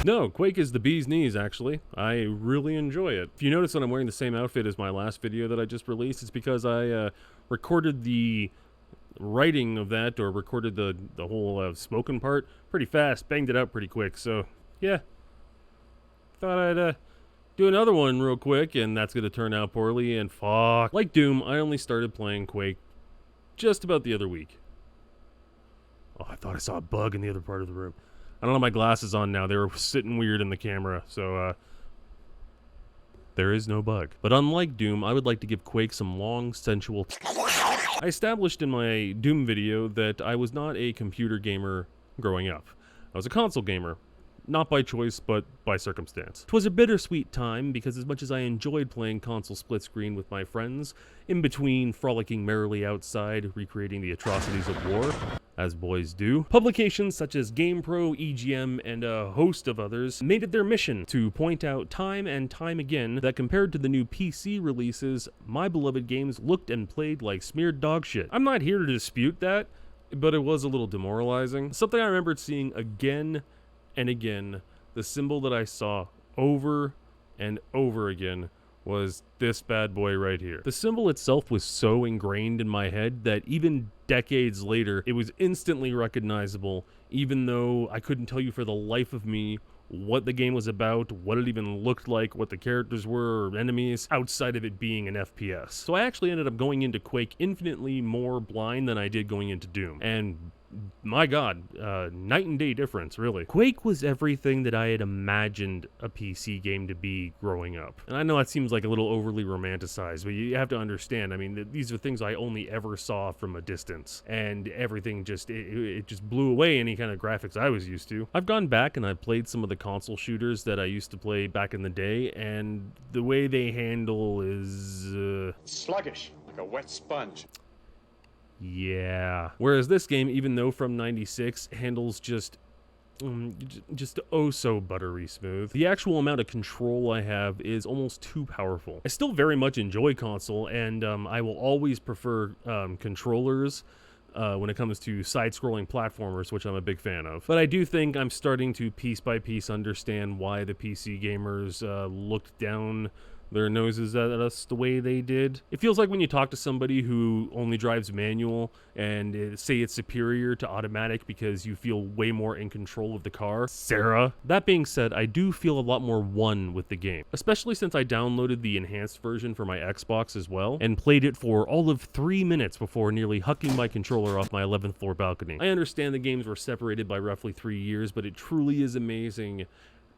No, Quake is the bee's knees, actually. I really enjoy it. If you notice that I'm wearing the same outfit as my last video that I just released, it's because I recorded the writing of that, or recorded the whole spoken part pretty fast, banged it out pretty quick, so yeah. Thought I'd do another one real quick, and that's gonna turn out poorly, and fuck. Like Doom, I only started playing Quake just about the other week. Oh, I thought I saw a bug in the other part of the room. I don't have my glasses on now. They were sitting weird in the camera, so there is no bug. But unlike Doom, I would like to give Quake some long, sensual... I established in my Doom video that I was not a computer gamer growing up. I was a console gamer. Not by choice, but by circumstance. 'Twas a bittersweet time, because as much as I enjoyed playing console split screen with my friends, in between frolicking merrily outside, recreating the atrocities of war, as boys do, publications such as GamePro, EGM, and a host of others made it their mission to point out time and time again that compared to the new PC releases, my beloved games looked and played like smeared dog shit. I'm not here to dispute that, but it was a little demoralizing. Something I remembered seeing again and again, the symbol that I saw over and over again was this bad boy right here. The symbol itself was so ingrained in my head that even decades later, it was instantly recognizable, even though I couldn't tell you for the life of me what the game was about, what it even looked like, what the characters were or enemies, outside of it being an FPS. So I actually ended up going into Quake infinitely more blind than I did going into Doom. And my god, night and day difference, really. Quake was everything that I had imagined a PC game to be growing up. And I know that seems like a little overly romanticized, but you have to understand, I mean, these are things I only ever saw from a distance. And everything just, it just blew away any kind of graphics I was used to. I've gone back and I've played some of the console shooters that I used to play back in the day, and the way they handle is... sluggish, like a wet sponge. Yeah. Whereas this game, even though from 96, handles just oh so buttery smooth. The actual amount of control I have is almost too powerful. I still very much enjoy console, and I will always prefer controllers when it comes to side-scrolling platformers, which I'm a big fan of. But I do think I'm starting to piece by piece understand why the PC gamers looked down their noses at us the way they did. It feels like when you talk to somebody who only drives manual and say it's superior to automatic because you feel way more in control of the car. Sarah. That being said, I do feel a lot more one with the game, especially since I downloaded the enhanced version for my Xbox as well and played it for all of 3 minutes before nearly hucking my controller off my 11th floor balcony. I understand the games were separated by roughly 3 years, but it truly is amazing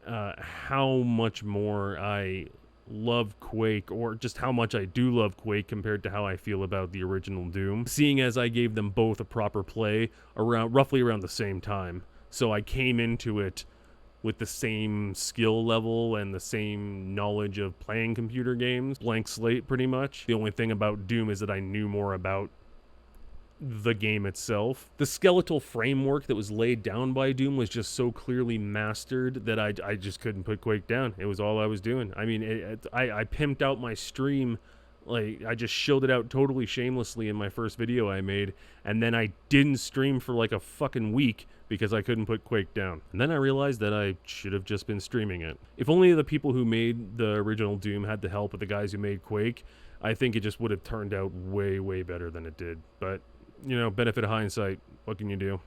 how much more I love Quake, or just how much I do love Quake compared to how I feel about the original Doom, seeing as I gave them both a proper play roughly around the same time. So I came into it with the same skill level and the same knowledge of playing computer games, blank slate pretty much. The only thing about Doom is that I knew more about the game itself. The skeletal framework that was laid down by Doom was just so clearly mastered that I just couldn't put Quake down. It was all I was doing. I mean, I pimped out my stream, like I just showed it out totally shamelessly in my first video I made, and then I didn't stream for like a fucking week because I couldn't put Quake down. And then I realized that I should have just been streaming it. If only the people who made the original Doom had the help of the guys who made Quake, I think it just would have turned out way, way better than it did. But you know, benefit of hindsight, what can you do?